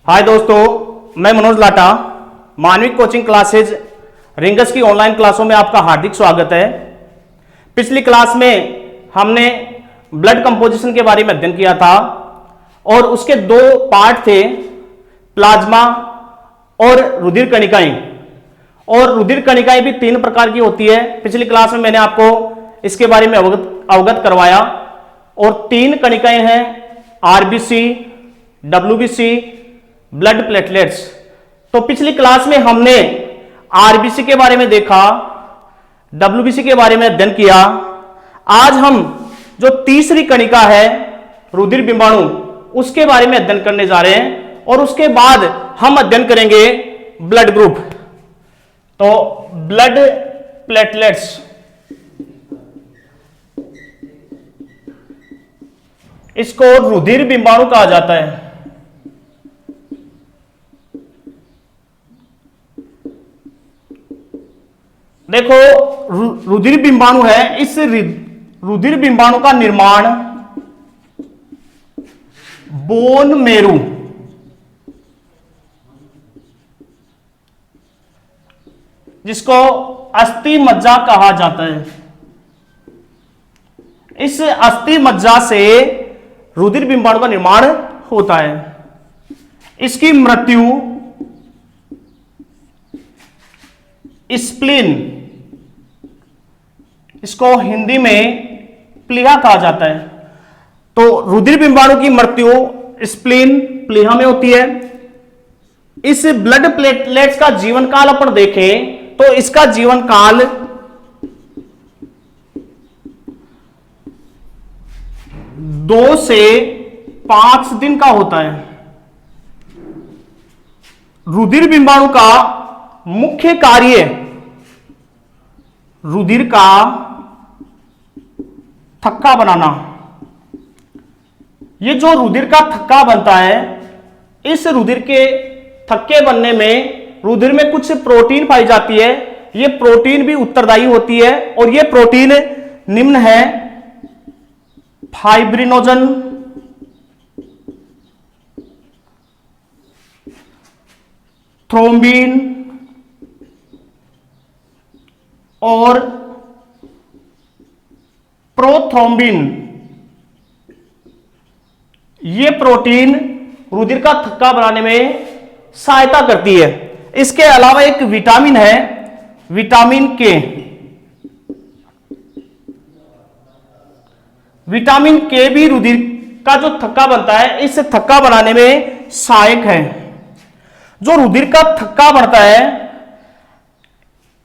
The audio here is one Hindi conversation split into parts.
हाय दोस्तों, मैं मनोज लाटा। मानविक कोचिंग क्लासेज रिंगस की ऑनलाइन क्लासों में आपका हार्दिक स्वागत है। पिछली क्लास में हमने ब्लड कंपोजिशन के बारे में अध्ययन किया था और उसके दो पार्ट थे, प्लाज्मा और रुधिर कणिकाएं। और रुधिर कणिकाएं भी तीन प्रकार की होती है। पिछली क्लास में मैंने आपको इसके बारे में अवगत करवाया। और तीन कणिकाएं हैं, आरबीसी, डब्ल्यूबीसी, ब्लड प्लेटलेट्स। तो पिछली क्लास में हमने आरबीसी के बारे में देखा, डब्ल्यूबीसी के बारे में अध्ययन किया। आज हम जो तीसरी कणिका है रुधिर बिंबाणु, उसके बारे में अध्ययन करने जा रहे हैं और उसके बाद हम अध्ययन करेंगे ब्लड ग्रुप। तो ब्लड प्लेटलेट्स, इसको रुधिर बिंबाणु कहा जाता है। देखो, रुधिर बिंबाणु है। इस रुधिर बिंबाणु का निर्माण बोन मेरो, जिसको अस्थि मज्जा कहा जाता है, इस अस्थि मज्जा से रुधिर बिंबाणु का निर्माण होता है। इसकी मृत्यु स्प्लीन, इसको हिंदी में प्लीहा कहा जाता है। तो रुधिर बिंबाणु की मृत्यु स्प्लीन, प्लीहा में होती है। इस ब्लड प्लेटलेट्स का जीवन काल अपन देखें तो इसका जीवन काल 2 से 5 दिन का होता है। रुधिर बिंबाणु का मुख्य कार्य रुधिर का थक्का बनाना। ये जो रुधिर का थक्का बनता है, इस रुधिर के थक्के बनने में रुधिर में कुछ प्रोटीन पाई जाती है। ये प्रोटीन भी उत्तरदायी होती है और ये प्रोटीन निम्न है: फाइब्रिनोजन, थ्रोम्बिन और प्रोथ्रोम्बिन। ये प्रोटीन रुधिर का थक्का बनाने में सहायता करती है। इसके अलावा एक विटामिन है, विटामिन के। विटामिन के भी रुधिर का जो थक्का बनता है, इस थक्का बनाने में सहायक है। जो रुधिर का थक्का बनता है,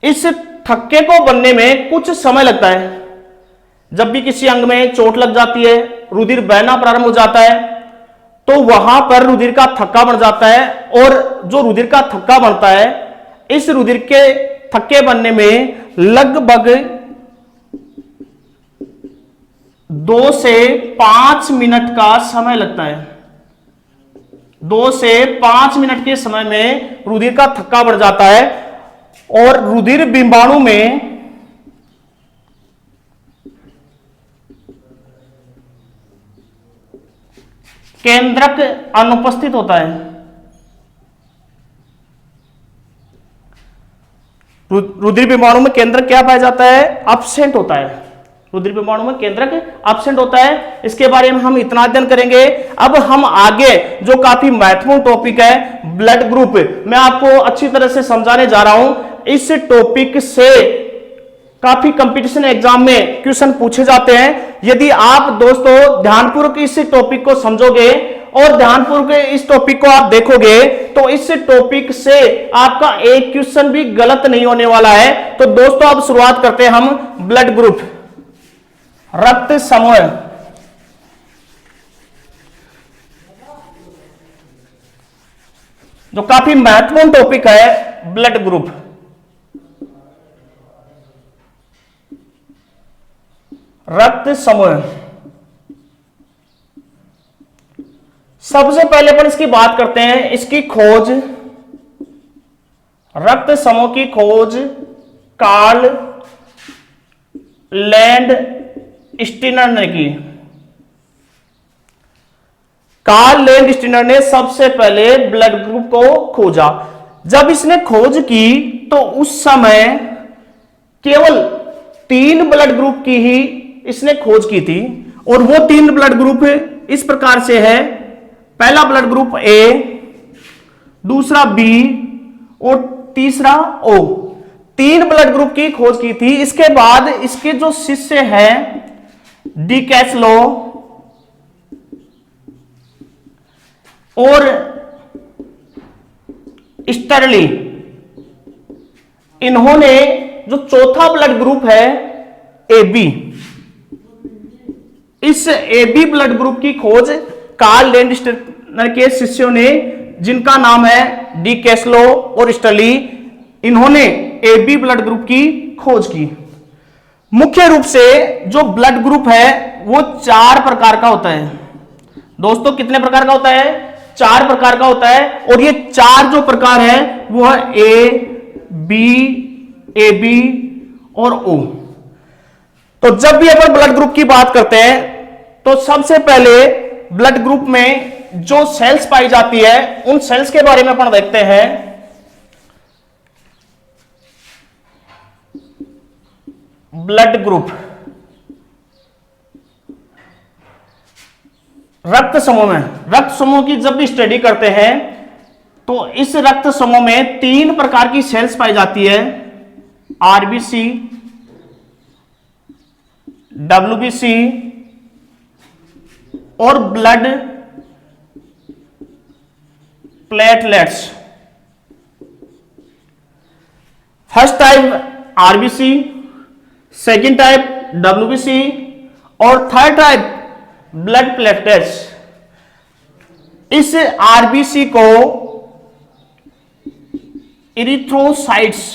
इस थक्के को बनने में कुछ समय लगता है। जब भी किसी अंग में चोट लग जाती है, रुधिर बहना प्रारंभ हो जाता है, तो वहां पर रुधिर का थक्का बन जाता है। और जो रुधिर का थक्का बनता है, इस रुधिर के थक्के बनने में लगभग 2 से 5 मिनट का समय लगता है। 2 से 5 मिनट के समय में रुधिर का थक्का बढ़ जाता है। और रुधिर बिंबाणु में केंद्रक अनुपस्थित होता है। रुधिर बिंबाणु में केंद्रक क्या पाया जाता है? अब्सेंट होता है। रुधिर बिंबाणु में केंद्रक अब्सेंट होता है। इसके बारे में हम इतना अध्ययन करेंगे। अब हम आगे जो काफी महत्वपूर्ण टॉपिक है, ब्लड ग्रुप, मैं आपको अच्छी तरह से समझाने जा रहा हूं। इस टॉपिक से काफी कंपटीशन एग्जाम में क्वेश्चन पूछे जाते हैं। यदि आप दोस्तों ध्यानपूर्वक इस टॉपिक को समझोगे और ध्यानपूर्वक इस टॉपिक को आप देखोगे, तो इस टॉपिक से आपका एक क्वेश्चन भी गलत नहीं होने वाला है। तो दोस्तों अब शुरुआत करते हैं हम ब्लड ग्रुप, रक्त समूह। जो काफी महत्वपूर्ण टॉपिक है, ब्लड ग्रुप। रक्त समूह। सबसे पहले अपन इसकी बात करते हैं, इसकी खोज, रक्त समूह की खोज कार्ल लैंड स्टीनर ने की। कार्ल लैंडस्टीनर ने सबसे पहले ब्लड ग्रुप को खोजा। जब इसने खोज की तो उस समय केवल 3 ब्लड ग्रुप की ही इसने खोज की थी, और वो 3 ब्लड ग्रुप इस प्रकार से है। पहला ब्लड ग्रुप ए, दूसरा बी और तीसरा ओ। 3 ब्लड ग्रुप की खोज की थी। इसके बाद इसके जो शिष्य हैं डी कैसलो और स्टर्ली, इन्होंने जो चौथा ब्लड ग्रुप है ए बी, इस ए बी ब्लड ग्रुप की खोज कार्ल लैंडस्टीनर के शिष्यों ने, जिनका नाम है डी कैसलो और स्टर्ली, इन्होंने ए बी ब्लड ग्रुप की खोज की। मुख्य रूप से जो ब्लड ग्रुप है वो 4 प्रकार का होता है। दोस्तों कितने प्रकार का होता है? 4 प्रकार का होता है। और ये 4 जो प्रकार है वो है ए बी और ओ। तो जब भी अपन ब्लड ग्रुप की बात करते हैं तो सबसे पहले ब्लड ग्रुप में जो सेल्स पाई जाती है उन सेल्स के बारे में अपन देखते हैं। ब्लड ग्रुप रक्त समूह में, रक्त समूह की जब भी स्टडी करते हैं तो इस रक्त समूह में 3 प्रकार की सेल्स पाई जाती है, आरबीसी, डब्ल्यूबीसी और blood platelets. First type RBC, second type WBC और थर्ड टाइप ब्लड प्लेटलेट्स। इस आरबीसी को इरिथ्रोसाइट्स,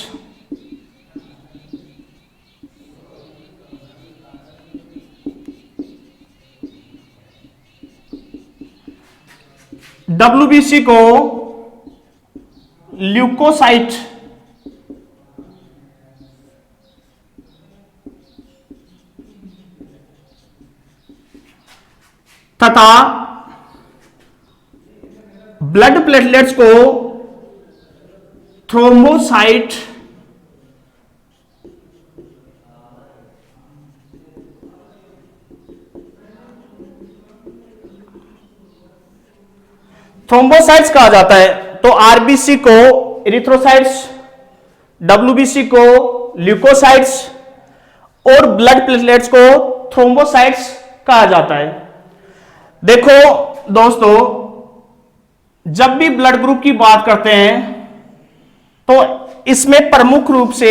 डब्ल्यूबीसी को ल्यूकोसाइट तथा ब्लड प्लेटलेट्स को थ्रोम्बोसाइट थ्रोम्बोसाइट्स कहा जाता है। तो आरबीसी को इरिथ्रोसाइट्स, डब्ल्यूबीसी को ल्यूकोसाइट्स और ब्लड प्लेटलेट्स को थ्रोम्बोसाइट्स कहा जाता है। देखो दोस्तों, जब भी ब्लड ग्रुप की बात करते हैं तो इसमें प्रमुख रूप से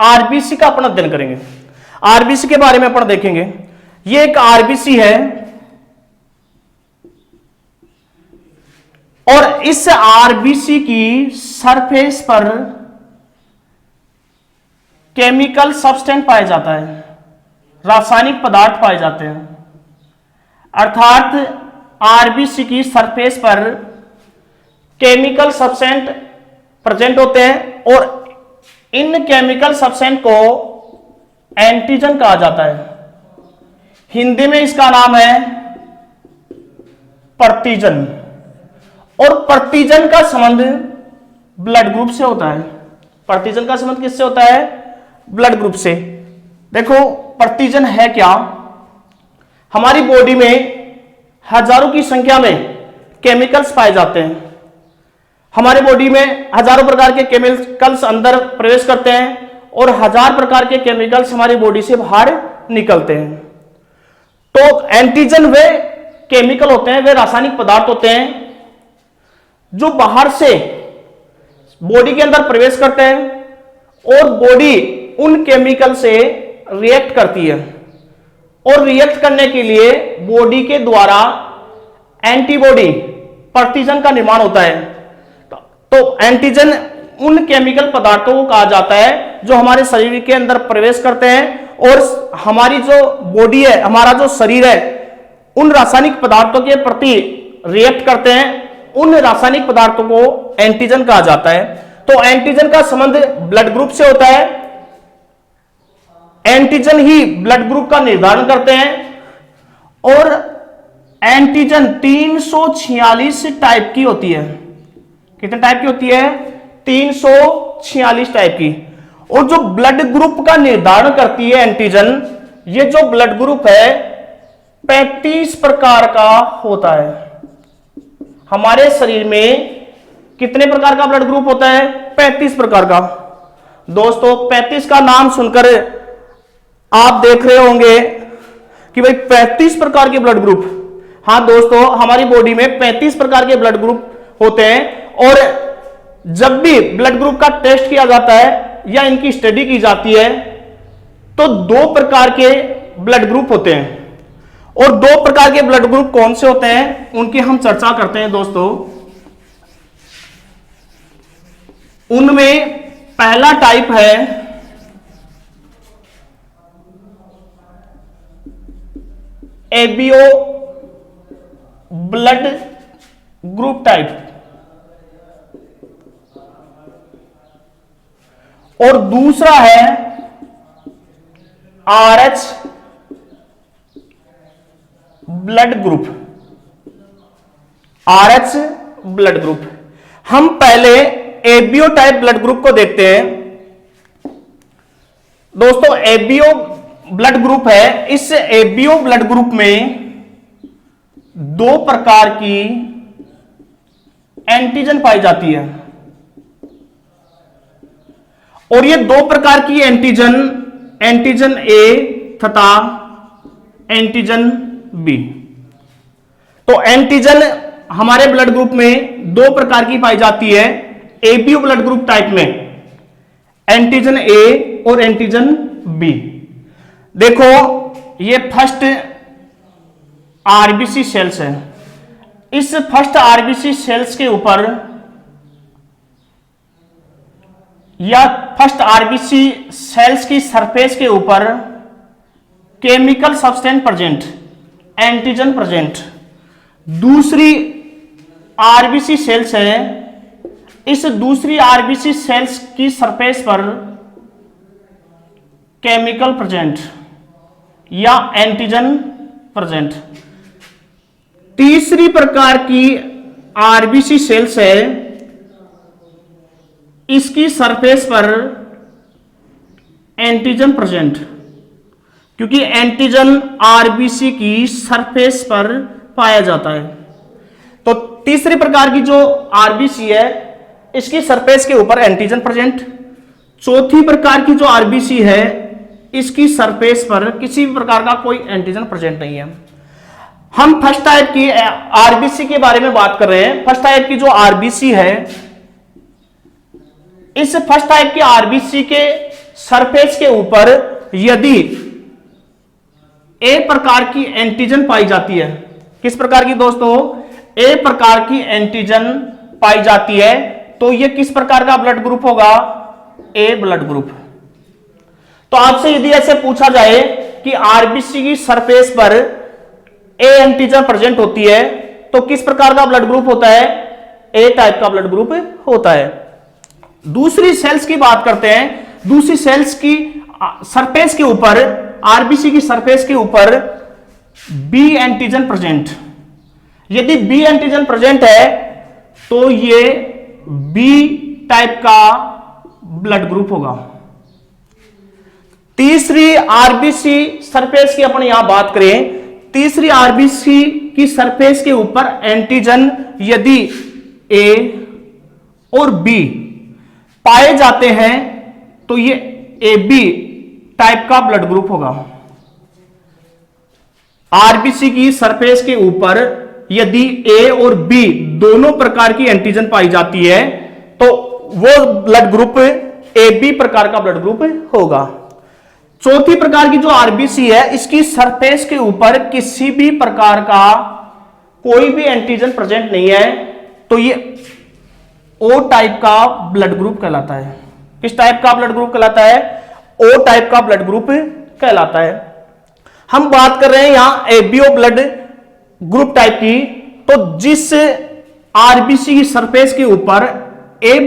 आरबीसी का अपन अध्ययन करेंगे। आरबीसी के बारे में अपन देखेंगे। ये एक आरबीसी है और इस आरबीसी की सरफेस पर केमिकल सब्सटेंस पाया जाता है, रासायनिक पदार्थ पाए जाते हैं। अर्थात आरबीसी की सरफेस पर केमिकल सब्सटेंस प्रेजेंट होते हैं और इन केमिकल सब्सटेंस को एंटीजन कहा जाता है। हिंदी में इसका नाम है प्रतिजन। और प्रतिजन का संबंध ब्लड ग्रुप से होता है। प्रतिजन का संबंध किससे होता है? ब्लड ग्रुप से। देखो प्रतिजन है क्या? हमारी बॉडी में हजारों की संख्या में केमिकल्स पाए जाते हैं। हमारे बॉडी में हजारों प्रकार के केमिकल्स अंदर प्रवेश करते हैं और 1000 प्रकार के केमिकल्स हमारी बॉडी से बाहर निकलते हैं। तो एंटीजन वे केमिकल होते हैं, वे रासायनिक पदार्थ होते हैं जो बाहर से बॉडी के अंदर प्रवेश करते हैं और बॉडी उन केमिकल से रिएक्ट करती है और रिएक्ट करने के लिए बॉडी के द्वारा एंटीबॉडी प्रतिजन का निर्माण होता है। तो एंटीजन उन केमिकल पदार्थों को कहा जाता है जो हमारे शरीर के अंदर प्रवेश करते हैं और हमारी जो बॉडी है, हमारा जो शरीर है, उन रासायनिक पदार्थों के प्रति रिएक्ट करते हैं। उन रासायनिक पदार्थों को एंटीजन कहा जाता है। तो एंटीजन का संबंध ब्लड ग्रुप से होता है। एंटीजन ही ब्लड ग्रुप का निर्धारण करते हैं और एंटीजन 346 टाइप की होती है। कितने टाइप की होती है? 346 टाइप की। और जो ब्लड ग्रुप का निर्धारण करती है एंटीजन, ये जो ब्लड ग्रुप है 35 प्रकार का होता है। हमारे शरीर में कितने प्रकार का ब्लड ग्रुप होता है? 35 प्रकार का। दोस्तों 35 का नाम सुनकर आप देख रहे होंगे कि भाई 35 प्रकार के ब्लड ग्रुप। हाँ दोस्तों, हमारी बॉडी में 35 प्रकार के ब्लड ग्रुप होते हैं। और जब भी ब्लड ग्रुप का टेस्ट किया जाता है या इनकी स्टडी की जाती है तो 2 प्रकार के ब्लड ग्रुप होते हैं। और 2 प्रकार के ब्लड ग्रुप कौन से होते हैं उनकी हम चर्चा करते हैं दोस्तों। उनमें पहला टाइप है एबीओ ब्लड ग्रुप टाइप, और दूसरा है RH blood group. RH blood group. हम पहले एबीओ टाइप ब्लड ग्रुप को देखते हैं। दोस्तों एबीओ ब्लड ग्रुप है। इस एबीओ ब्लड ग्रुप में 2 प्रकार की एंटीजन पाई जाती है। और ये 2 प्रकार की एंटीजन, एंटीजन ए तथा एंटीजन बी। तो एंटीजन हमारे ब्लड ग्रुप में 2 प्रकार की पाई जाती है एबीओ ब्लड ग्रुप टाइप में, एंटीजन ए और एंटीजन बी। देखो ये फर्स्ट आरबीसी सेल्स है। इस फर्स्ट आरबीसी सेल्स के ऊपर या फर्स्ट आरबीसी सेल्स की सरफेस के ऊपर chemical substance present, antigen present. दूसरी आरबीसी सेल्स है। इस दूसरी आरबीसी सेल्स की सरफेस पर केमिकल प्रेजेंट या एंटीजन प्रेजेंट। तीसरी प्रकार की आरबीसी सेल्स है। इसकी सरफेस पर एंटीजन प्रेजेंट, क्योंकि एंटीजन आरबीसी की सरफेस पर पाया जाता है। तो तीसरी प्रकार की जो आरबीसी है इसकी सरफेस के ऊपर एंटीजन प्रेजेंट। चौथी प्रकार की जो आरबीसी है इसकी सरफेस पर किसी भी प्रकार का कोई एंटीजन प्रेजेंट नहीं है। हम फर्स्ट टाइप की आरबीसी के बारे में बात कर रहे हैं। फर्स्ट टाइप की जो आरबीसी है, इस फर्स्ट टाइप की आरबीसी के सरफेस के ऊपर यदि ए प्रकार की एंटीजन पाई जाती है, किस प्रकार की दोस्तों? ए प्रकार की एंटीजन पाई जाती है, तो यह किस प्रकार का ब्लड ग्रुप होगा? ए ब्लड ग्रुप। तो आपसे यदि ऐसे पूछा जाए कि आरबीसी की सरफेस पर ए एंटीजन प्रेजेंट होती है तो किस प्रकार का ब्लड ग्रुप होता है? ए टाइप का ब्लड ग्रुप होता है। दूसरी सेल्स की बात करते हैं। दूसरी सेल्स की सरफेस के ऊपर, आरबीसी की सरफेस के ऊपर बी एंटीजन प्रेजेंट। यदि बी एंटीजन प्रेजेंट है तो ये बी टाइप का ब्लड ग्रुप होगा। तीसरी आरबीसी सरफेस की अपन यहां बात करें, तीसरी आरबीसी की सरफेस के ऊपर एंटीजन यदि ए और बी पाए जाते हैं तो ये ए बी टाइप का ब्लड ग्रुप होगा। आरबीसी की सरफेस के ऊपर यदि ए और बी दोनों प्रकार की एंटीजन पाई जाती है तो वो ब्लड ग्रुप ए बी प्रकार का ब्लड ग्रुप होगा। चौथी प्रकार की जो आरबीसी है, इसकी सरफेस के ऊपर किसी भी प्रकार का कोई भी एंटीजन प्रेजेंट नहीं है तो ये ओ टाइप का ब्लड ग्रुप कहलाता है। किस टाइप का ब्लड ग्रुप कहलाता है? ओ टाइप का ब्लड ग्रुप कहलाता है। हम बात कर रहे हैं यहां एबीओ ब्लड ग्रुप टाइप की। तो जिस आरबीसी की सरफेस के ऊपर ए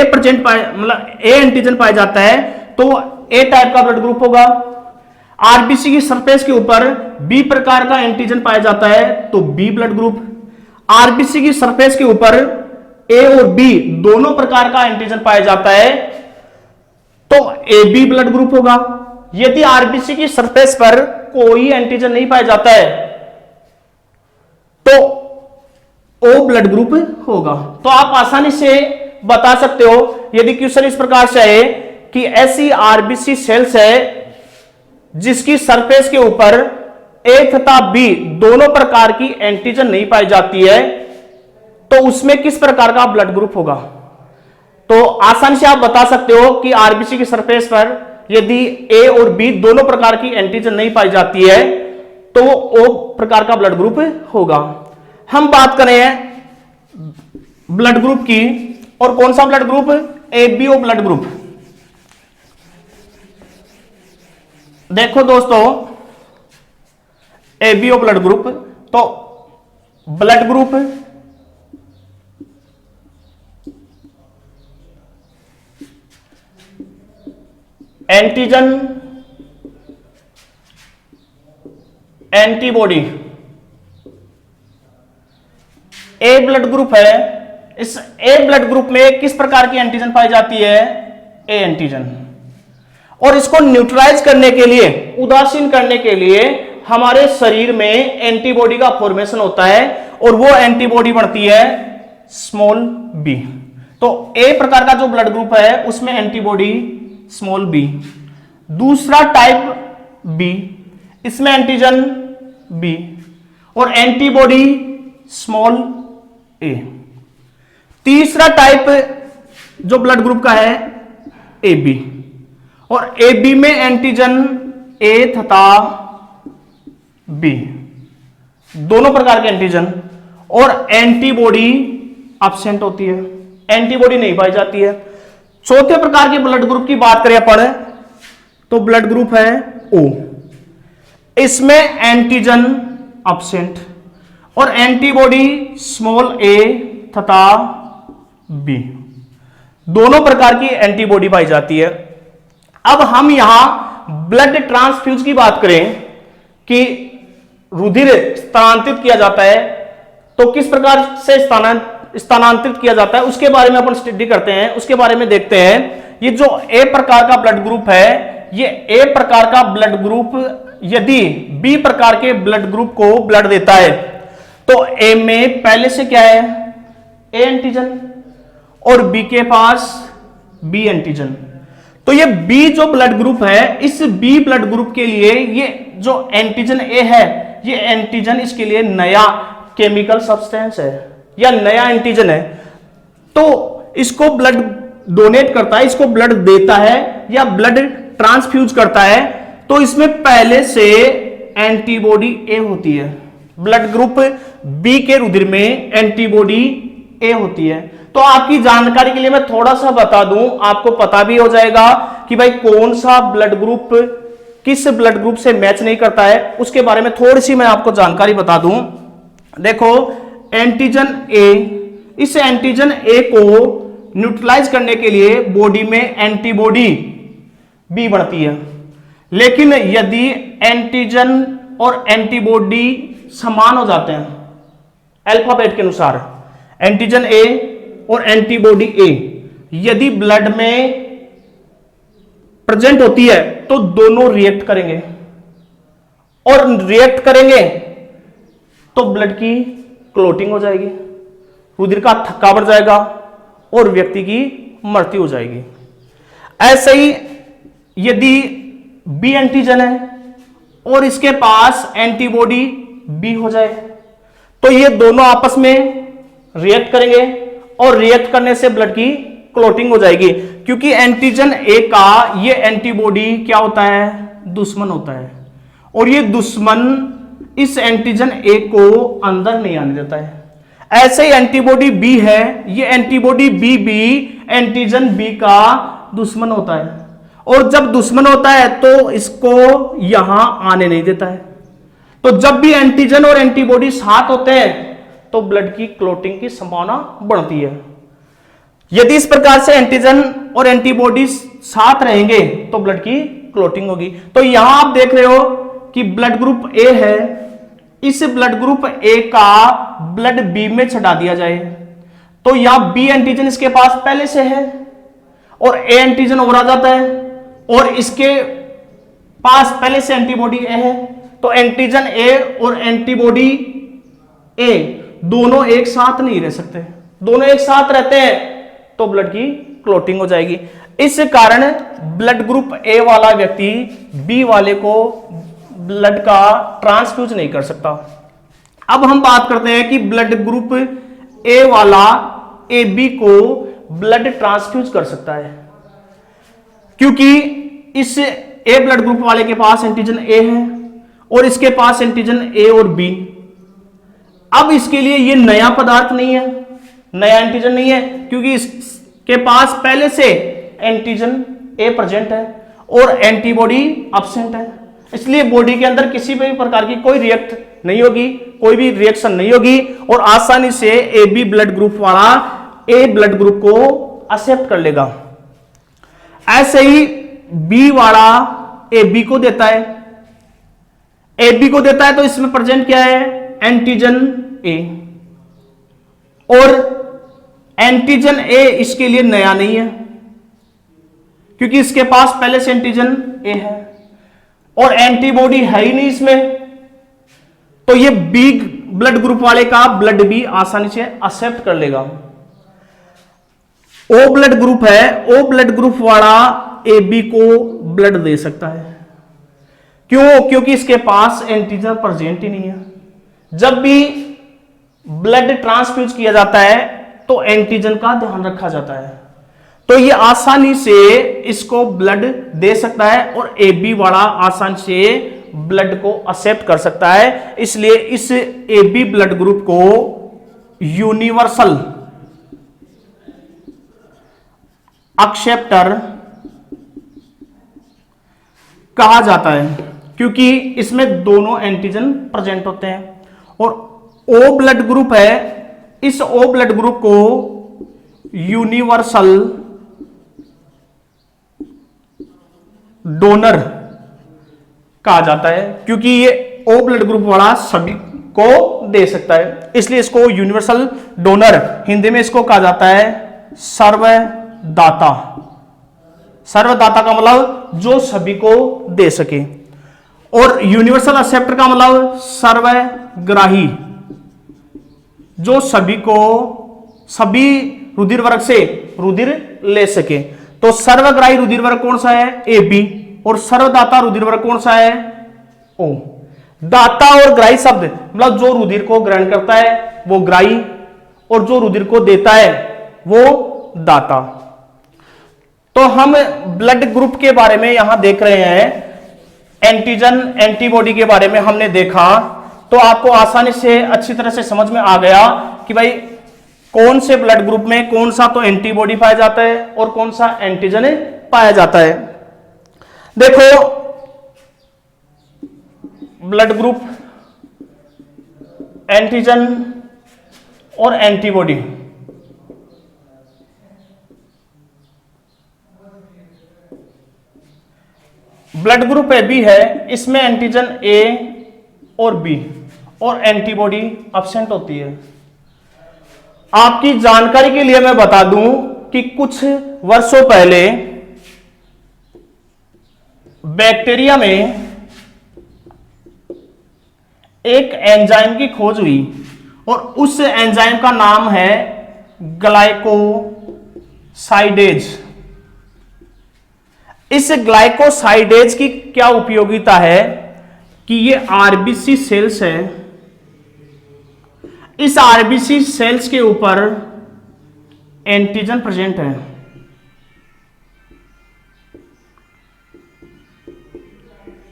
प्रेजेंट मतलब ए एंटीजन पाया जाता है तो ए टाइप का ब्लड ग्रुप होगा। आरबीसी की सरफेस के ऊपर बी प्रकार का एंटीजन पाया जाता है तो बी ब्लड ग्रुप। आरबीसी की सरफेस के ऊपर ए और बी दोनों प्रकार का एंटीजन पाया जाता है तो ए बी ब्लड ग्रुप होगा। यदि आरबीसी की सरफेस पर कोई एंटीजन नहीं पाया जाता है तो ओ ब्लड ग्रुप होगा। तो आप आसानी से बता सकते हो यदि क्वेश्चन इस प्रकार से है कि ऐसी आरबीसी सेल्स है जिसकी सरफेस के ऊपर ए तथा बी दोनों प्रकार की एंटीजन नहीं पाई जाती है तो उसमें किस प्रकार का ब्लड ग्रुप होगा। तो आसानी से आप बता सकते हो कि आरबीसी की सरफेस पर यदि ए और बी दोनों प्रकार की एंटीजन नहीं पाई जाती है तो वो ओ प्रकार का ब्लड ग्रुप होगा। हम बात करें ब्लड ग्रुप की, और कौन सा blood group? ABO blood group. देखो दोस्तों, एबीओ ब्लड ग्रुप, तो ब्लड ग्रुप एंटीजन एंटीबॉडी ए ब्लड ग्रुप है। इस ए ब्लड ग्रुप में किस प्रकार की एंटीजन पाई जाती है? A antigen. और इसको न्यूट्रलाइज करने के लिए, उदासीन करने के लिए हमारे शरीर में एंटीबॉडी का फॉर्मेशन होता है और वो एंटीबॉडी बनती है स्मॉल बी। तो ए प्रकार का जो ब्लड ग्रुप है उसमें एंटीबॉडी स्मॉल बी। दूसरा टाइप बी, इसमें एंटीजन बी और एंटीबॉडी स्मॉल ए। तीसरा टाइप जो ब्लड ग्रुप का है ए बी, और ए बी में एंटीजन ए तथा बी दोनों प्रकार के एंटीजन और एंटीबॉडी एब्सेंट होती है, एंटीबॉडी नहीं पाई जाती है। चौथे प्रकार के ब्लड ग्रुप की बात करें अपन तो ब्लड ग्रुप है ओ। इसमें एंटीजन एब्सेंट और एंटीबॉडी स्मॉल ए तथा बी दोनों प्रकार की एंटीबॉडी पाई जाती है। अब हम यहां ब्लड ट्रांसफ्यूज की बात करें कि रुधिर स्थानांतरित किया जाता है तो किस प्रकार से स्थानांतरित किया जाता है उसके बारे में अपन स्टडी करते हैं, उसके बारे में देखते हैं। ये जो ए प्रकार का ब्लड ग्रुप है, ये ए प्रकार का ब्लड ग्रुप यदि बी प्रकार के ब्लड ग्रुप को ब्लड देता है तो ए में पहले से क्या है? ए एंटीजन और बी के पास बी एंटीजन। तो ये बी जो ब्लड ग्रुप है, इस बी ब्लड ग्रुप के लिए ये जो एंटीजन ए है, ये एंटीजन इसके लिए नया केमिकल सब्सटेंस है या नया एंटीजन है। तो इसको ब्लड डोनेट करता है, इसको ब्लड देता है या ब्लड ट्रांसफ्यूज करता है तो इसमें पहले से एंटीबॉडी ए होती है। ब्लड ग्रुप बी के रुधिर में एंटीबॉडी ए होती है। तो आपकी जानकारी के लिए मैं थोड़ा सा बता दूं, आपको पता भी हो जाएगा कि भाई कौन सा ब्लड ग्रुप किस ब्लड ग्रुप से मैच नहीं करता है। उसके बारे में थोड़ी सी मैं आपको जानकारी बता दूं। देखो, एंटीजन ए, इस एंटीजन ए को न्यूट्रलाइज करने के लिए बॉडी में एंटीबॉडी बी बढ़ती है, लेकिन यदि एंटीजन और एंटीबॉडी समान हो जाते हैं अल्फाबेट के अनुसार, एंटीजन ए और एंटीबॉडी ए यदि ब्लड में प्रेजेंट होती है तो दोनों रिएक्ट करेंगे, और रिएक्ट करेंगे तो ब्लड की क्लोटिंग हो जाएगी, रुधिर का थक्का बढ़ जाएगा और व्यक्ति की मृत्यु हो जाएगी। ऐसे ही यदि बी एंटीजन है और इसके पास एंटीबॉडी बी हो जाए तो ये दोनों आपस में रिएक्ट करेंगे और रिएक्ट करने से ब्लड की क्लोटिंग हो जाएगी, क्योंकि एंटीजन ए का ये एंटीबॉडी क्या होता है? दुश्मन होता है, और ये दुश्मन इस एंटीजन ए को अंदर नहीं आने देता है। ऐसे ही एंटीबॉडी बी है, ये एंटीबॉडी बी भी एंटीजन बी का दुश्मन होता है, और जब दुश्मन होता है तो इसको यहां आने नहीं देता है। तो जब भी एंटीजन और एंटीबॉडी साथ होते हैं तो ब्लड की क्लोटिंग की संभावना बढ़ती है। यदि इस प्रकार से एंटीजन और एंटीबॉडी साथ रहेंगे तो ब्लड की क्लोटिंग होगी। तो यहां आप देख रहे हो कि ब्लड ग्रुप ए है, इस ब्लड ग्रुप ए का ब्लड बी में चढ़ा दिया जाए तो यहां बी एंटीजन इसके पास पहले से है और ए एंटीजन और आ जाता है और इसके पास पहले से एंटीबॉडी ए है, तो एंटीजन ए और एंटीबॉडी ए दोनों एक साथ नहीं रह सकते, दोनों एक साथ रहते हैं तो ब्लड की क्लोटिंग हो जाएगी। इस कारण ब्लड ग्रुप ए वाला व्यक्ति बी वाले को ब्लड का ट्रांसफ्यूज नहीं कर सकता। अब हम बात करते हैं कि ब्लड ग्रुप ए वाला ए बी को ब्लड ट्रांसफ्यूज कर सकता है, क्योंकि इस ए ब्लड ग्रुप वाले के पास एंटीजन ए है और इसके पास एंटीजन ए और बी। अब इसके लिए ये नया पदार्थ नहीं है, नया एंटीजन नहीं है, क्योंकि इसके पास पहले से एंटीजन ए प्रेजेंट है और एंटीबॉडी एब्सेंट है, इसलिए बॉडी के अंदर किसी भी प्रकार की कोई रिएक्ट नहीं होगी, कोई भी रिएक्शन नहीं होगी और आसानी से ए बी ब्लड ग्रुप वाला ए ब्लड ग्रुप को एक्सेप्ट कर लेगा। ऐसे ही बी वाला ए बी को देता है, ए बी को देता है तो इसमें प्रेजेंट क्या है, एंटीजन ए, और एंटीजन ए इसके लिए नया नहीं है क्योंकि इसके पास पहले से एंटीजन ए है और एंटीबॉडी है ही नहीं इसमें, तो ये बी ब्लड ग्रुप वाले का ब्लड भी आसानी से एक्सेप्ट कर लेगा। ओ ब्लड ग्रुप है, ओ ब्लड ग्रुप वाला ए बी को ब्लड दे सकता है, क्यों, क्योंकि इसके पास एंटीजन प्रेजेंट ही नहीं है। जब भी ब्लड ट्रांसफ्यूज किया जाता है तो एंटीजन का ध्यान रखा जाता है, तो ये आसानी से इसको ब्लड दे सकता है और ए बी वाला आसानी से ब्लड को एक्सेप्ट कर सकता है। इसलिए इस ए बी ब्लड ग्रुप को यूनिवर्सल एक्सेप्टर कहा जाता है, क्योंकि इसमें दोनों एंटीजन प्रेजेंट होते हैं। और ओ ब्लड ग्रुप है, इस ओ ब्लड ग्रुप को यूनिवर्सल डोनर कहा जाता है, क्योंकि ये ओ ब्लड ग्रुप वाला सभी को दे सकता है, इसलिए इसको यूनिवर्सल डोनर, हिंदी में इसको कहा जाता है सर्वदाता। सर्वदाता का मतलब जो सभी को दे सके, और यूनिवर्सल एक्सेप्टर का मतलब सर्वग्राही, जो सभी को, सभी रुधिर वर्ग से रुधिर ले सके। तो सर्वग्राही रुधिर वर्ग कौन सा है, ए बी, और सर्वदाता रुधिर वर्ग कौन सा है, ओ। दाता और ग्राही शब्द मतलब जो रुधिर को ग्रहण करता है वो ग्राही और जो रुधिर को देता है वो दाता। तो हम ब्लड ग्रुप के बारे में यहां देख रहे हैं, एंटीजन एंटीबॉडी के बारे में हमने देखा, तो आपको आसानी से अच्छी तरह से समझ में आ गया कि भाई कौन से ब्लड ग्रुप में कौन सा तो एंटीबॉडी पाया जाता है और कौन सा एंटीजन पाया जाता है। देखो ब्लड ग्रुप, एंटीजन और antibody, blood group A B है, इसमें एंटीजन ए और बी और एंटीबॉडी एब्सेंट होती है। आपकी जानकारी के लिए मैं बता दूं कि कुछ वर्षों पहले बैक्टीरिया में एक एंजाइम की खोज हुई और उस एंजाइम का नाम है ग्लाइकोसाइडेज। इस ग्लाइकोसाइडेज की क्या उपयोगिता है कि ये आरबीसी सेल्स है, इस आरबीसी सेल्स के ऊपर एंटीजन प्रेजेंट है,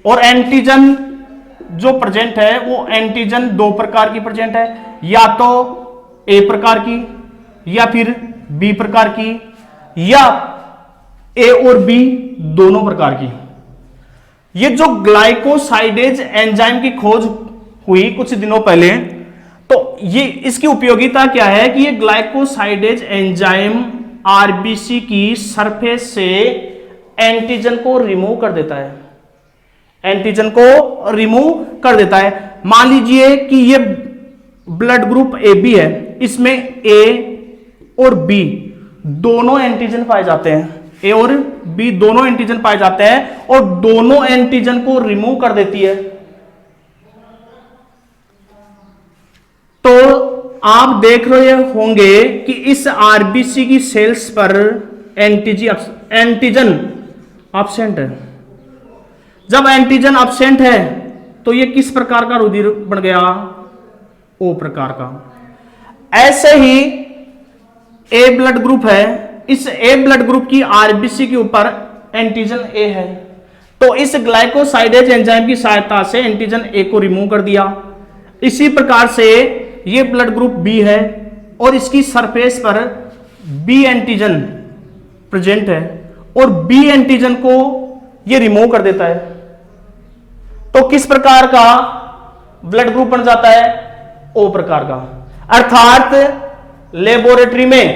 और एंटीजन जो प्रेजेंट है वो एंटीजन दो प्रकार की प्रेजेंट है, या तो ए प्रकार की या फिर बी प्रकार की, या ए और बी दोनों प्रकार की। ये जो ग्लाइकोसाइडेज एंजाइम की खोज हुई कुछ दिनों पहले, तो ये इसकी उपयोगिता क्या है कि ये ग्लाइकोसाइडेज एंजाइम आरबीसी की सरफेस से एंटीजन को रिमूव कर देता है, एंटीजन को रिमूव कर देता है। मान लीजिए कि ये ब्लड ग्रुप ए बी है, इसमें ए और बी दोनों एंटीजन पाए जाते हैं, ए और बी दोनों एंटीजन पाए जाते हैं और दोनों एंटीजन को रिमूव कर देती है। तो आप देख रहे होंगे कि इस आरबीसी की सेल्स पर एंटीजन एब्सेंट है। जब एंटीजन एब्सेंट है तो ये किस प्रकार का रुधिर बन गया? ओ प्रकार का। ऐसे ही ए ब्लड ग्रुप है, इस ए ब्लड ग्रुप की आरबीसी के ऊपर एंटीजन ए है, तो इस ग्लाइकोसाइडेज एंजाइम की सहायता से एंटीजन ए को रिमूव कर दिया। इसी प्रकार से ये ब्लड ग्रुप बी है और इसकी सरफेस पर बी एंटीजन प्रेजेंट है और बी एंटीजन को ये रिमूव कर देता है। तो किस प्रकार का ब्लड ग्रुप बन जाता है? ओ प्रकार का। अर्थात लेबोरेटरी में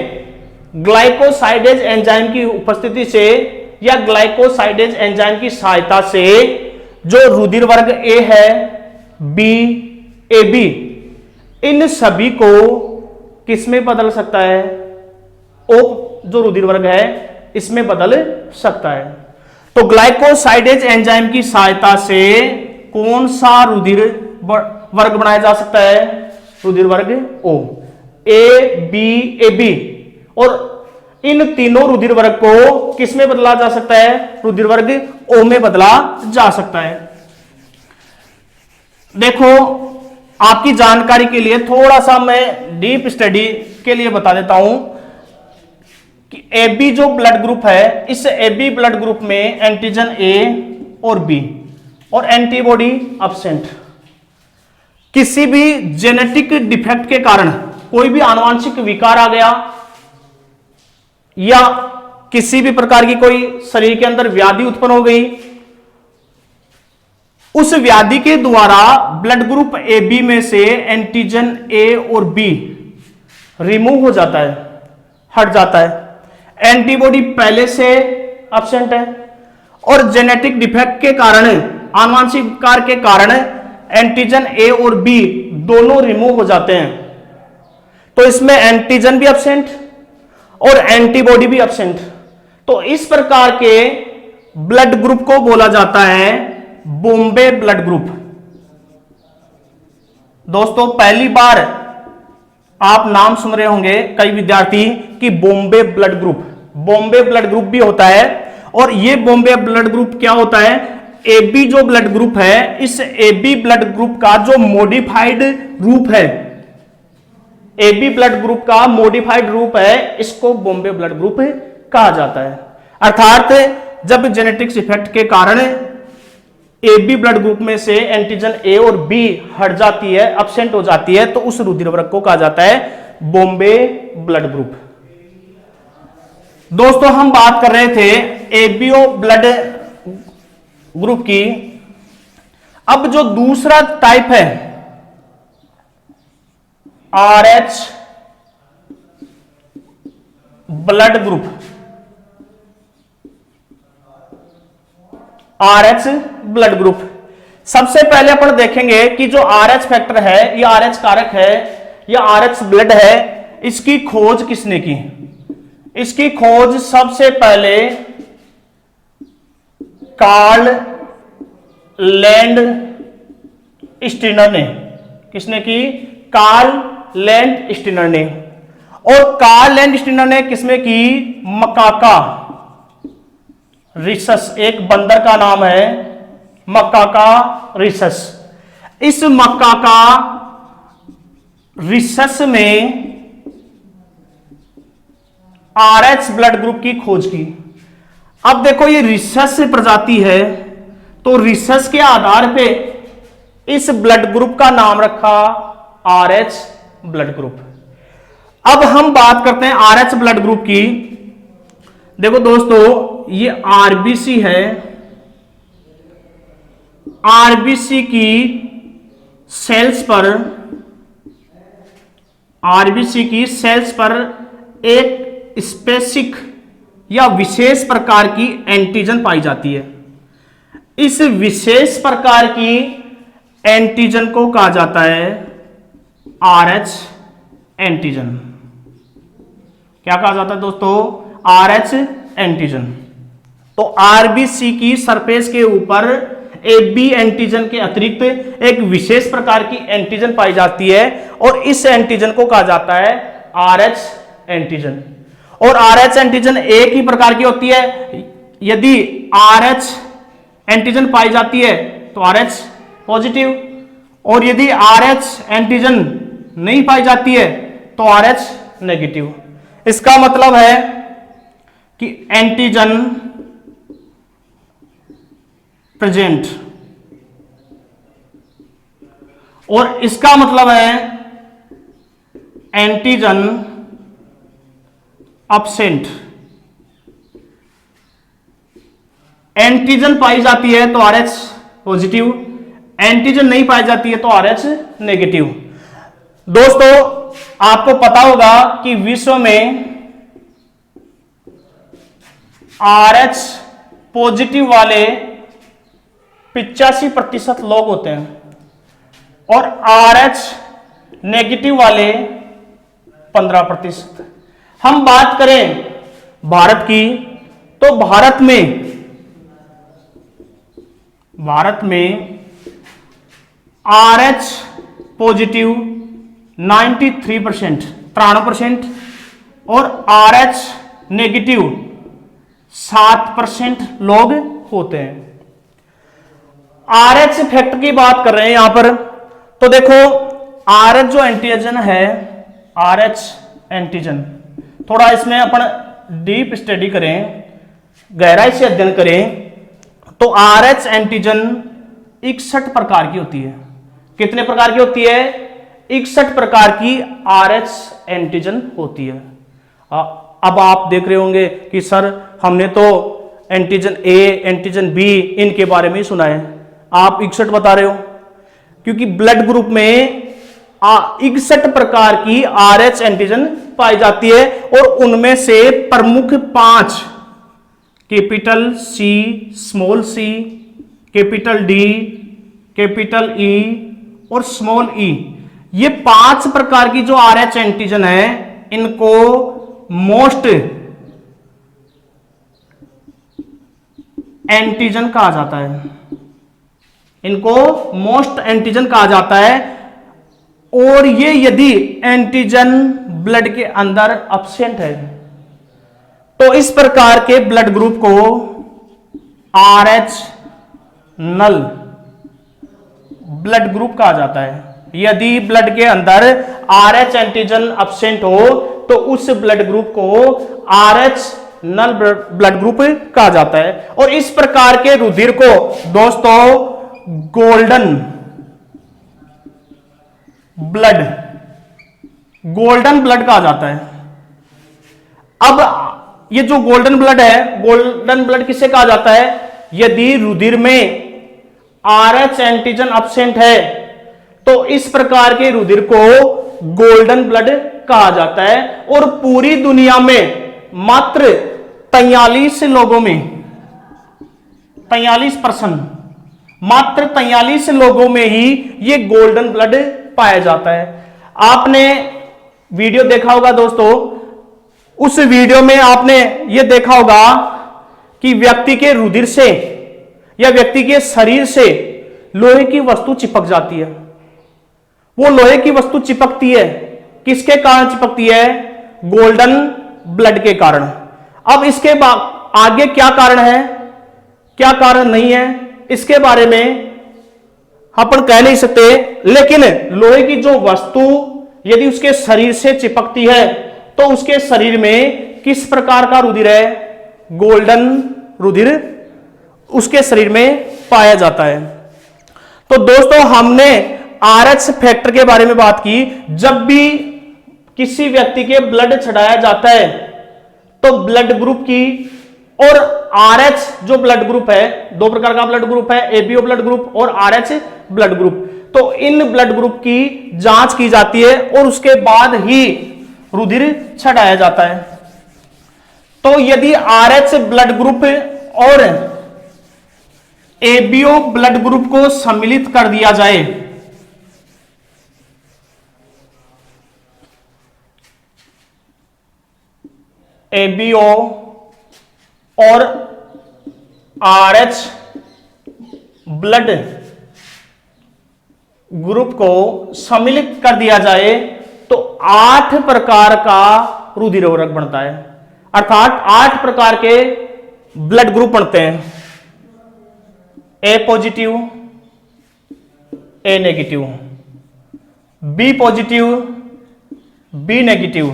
ग्लाइकोसाइडेज एंजाइम की उपस्थिति से या ग्लाइकोसाइडेज एंजाइम की सहायता से जो रुधिर वर्ग ए है, बी, ए बी, इन सभी को किसमें बदल सकता है? ओ जो रुधिर वर्ग है इसमें बदल सकता है। तो ग्लाइकोसाइडेज एंजाइम की सहायता से कौन सा रुधिर वर्ग बनाया जा सकता है? रुधिर वर्ग ओ, ए बी, और इन तीनों रुधिर वर्ग को किसमें बदला जा सकता है? रुधिर वर्ग ओ में बदला जा सकता है। देखो, आपकी जानकारी के लिए थोड़ा सा मैं डीप स्टडी के लिए बता देता हूं कि ए बी जो ब्लड ग्रुप है, इस ए बी ब्लड ग्रुप में एंटीजन ए और बी और एंटीबॉडी एब्सेंट। किसी भी जेनेटिक डिफेक्ट के कारण कोई भी आनुवंशिक विकार आ गया या किसी भी प्रकार की कोई शरीर के अंदर व्याधि उत्पन्न हो गई, उस व्याधि के द्वारा ब्लड ग्रुप ए बी में से एंटीजन ए और बी रिमूव हो जाता है, हट जाता है। एंटीबॉडी पहले से एब्सेंट है और जेनेटिक डिफेक्ट के कारण, आनुवंशिक विकार के कारण एंटीजन ए और बी दोनों रिमूव हो जाते हैं। तो इसमें एंटीजन भी एब्सेंट और एंटीबॉडी भी एब्सेंट। तो इस प्रकार के ब्लड ग्रुप को बोला जाता है बॉम्बे ब्लड ग्रुप। दोस्तों, पहली बार आप नाम सुन रहे होंगे कई विद्यार्थी कि Bombay blood group, Bombay blood group भी होता है। और ये बॉम्बे ब्लड ग्रुप क्या होता है? एबी जो ब्लड ग्रुप है, इस एबी ब्लड ग्रुप का जो मॉडिफाइड रूप है, एबी ब्लड ग्रुप का मॉडिफाइड रूप है, इसको बॉम्बे ब्लड ग्रुप कहा जाता है। अर्थात जब जेनेटिक्स इफेक्ट के कारण एबी ब्लड ग्रुप में से एंटीजन ए और बी हट जाती है, एब्सेंट हो जाती है, तो उस रुधिर वर्ग को कहा जाता है बॉम्बे ब्लड ग्रुप। दोस्तों, हम बात कर रहे थे एबीओ ब्लड ग्रुप की। अब जो दूसरा टाइप है RH blood group, RH blood group, सबसे पहले अपन देखेंगे कि जो आरएच फैक्टर है, या आरएच कारक है, या आरएच ब्लड है, इसकी खोज किसने की? इसकी खोज सबसे पहले कार्ल लैंड स्टीनर ने। किसने की? कार्ल लैंड स्टीनर ने। और कार्ल लैंड स्टीनर ने किसमें की? मकाका रिसस, एक बंदर का नाम है मकाका रिसस। इस मकाका रिसस में आरएच ब्लड ग्रुप की खोज की। अब देखो, ये रिसस प्रजाति है, तो रिसस के आधार पे इस ब्लड ग्रुप का नाम रखा आरएच ब्लड ग्रुप। अब हम बात करते हैं आरएच ब्लड ग्रुप की। देखो दोस्तों, ये आरबीसी है, आरबीसी की सेल्स पर, आरबीसी की सेल्स पर एक स्पेसिफिक या विशेष प्रकार की एंटीजन पाई जाती है। इस विशेष प्रकार की एंटीजन को कहा जाता है RH एंटीजन। क्या कहा जाता है दोस्तों? RH antigen. तो RBC की सरफेस के ऊपर AB एंटीजन के अतिरिक्त एक विशेष प्रकार की एंटीजन पाई जाती है और इस एंटीजन को कहा जाता है RH एंटीजन। और RH एंटीजन एक ही प्रकार की होती है। यदि RH एंटीजन पाई जाती है तो RH पॉजिटिव, और यदि RH एंटीजन नहीं पाई जाती है तो RH नेगेटिव। इसका मतलब है कि एंटीजन प्रेजेंट, और इसका मतलब है एंटीजन अब्सेंट। एंटीजन पाई जाती है तो RH पॉजिटिव, एंटीजन नहीं पाई जाती है तो RH नेगेटिव। दोस्तों आपको पता होगा कि विश्व में RH पॉजिटिव वाले 85% लोग होते हैं और RH नेगेटिव वाले 15%। हम बात करें भारत की तो भारत में RH पॉजिटिव 93%, 93%, और RH नेगेटिव 7% लोग होते हैं। RH इफेक्ट की बात कर रहे हैं यहां पर, तो देखो RH जो एंटीजन है, RH एंटीजन, थोड़ा इसमें अपन डीप स्टडी करें, गहराई से अध्ययन करें, तो RH एंटीजन 61 प्रकार की होती है। कितने प्रकार की होती है? 61 प्रकार की RH एंटीजन होती है। अब आप देख रहे होंगे कि सर हमने तो एंटीजन A, एंटीजन B इनके बारे में ही सुना है, आप 61 बता रहे हो, क्योंकि ब्लड ग्रुप में 61 प्रकार की RH एंटीजन पाई जाती है और उनमें से प्रमुख 5, capital C, small c, capital D, capital E और स्मॉल e, ये 5 प्रकार की जो RH एंटीजन है इनको मोस्ट एंटीजन कहा जाता है। इनको मोस्ट एंटीजन कहा जाता है, और ये यदि एंटीजन ब्लड के अंदर अब्सेंट है तो इस प्रकार के ब्लड ग्रुप को RH नल ब्लड ग्रुप कहा जाता है। यदि ब्लड के अंदर RH एंटीजन अब्सेंट हो तो उस ब्लड ग्रुप को RH नल ब्लड ग्रुप कहा जाता है। और इस प्रकार के रुधिर को दोस्तों गोल्डन ब्लड कहा जाता है। अब ये जो गोल्डन ब्लड है, गोल्डन ब्लड किसे कहा जाता है? यदि रुधिर में RH एंटीजन अब्सेंट है तो इस प्रकार के रुधिर को गोल्डन ब्लड कहा जाता है। और पूरी दुनिया में मात्र 43 लोगों में 43%, मात्र 43 लोगों में ही ये गोल्डन ब्लड पाया जाता है। आपने वीडियो देखा होगा दोस्तों, उस वीडियो में आपने ये देखा होगा कि व्यक्ति के रुधिर से या व्यक्ति के शरीर से लोहे की वस्तु चिपक जाती है। वो लोहे की वस्तु चिपकती है, किसके कारण चिपकती है? गोल्डन ब्लड के कारण। अब इसके बाद आगे क्या कारण है, क्या कारण नहीं है, इसके बारे में अपन कह नहीं सकते, लेकिन लोहे की जो वस्तु यदि उसके शरीर से चिपकती है तो उसके शरीर में किस प्रकार का रुधिर है? गोल्डन रुधिर उसके शरीर में पाया जाता है। तो दोस्तों हमने RH फैक्टर के बारे में बात की। जब भी किसी व्यक्ति के ब्लड चढ़ाया जाता है तो ब्लड ग्रुप की और RH जो ब्लड ग्रुप है, 2 प्रकार का ब्लड ग्रुप है, ABO ब्लड ग्रुप और RH ब्लड ग्रुप, तो इन ब्लड ग्रुप की जांच की जाती है और उसके बाद ही रुधिर चढ़ाया जाता है। तो यदि RH ब्लड ग्रुप और ABO ब्लड ग्रुप को सम्मिलित कर दिया जाए, ABO और RH ब्लड ग्रुप को सम्मिलित कर दिया जाए तो 8 प्रकार का रुधिर वर्ग बनता है, अर्थात 8 प्रकार के ब्लड ग्रुप बनते हैं। A positive, A negative, B positive, B negative,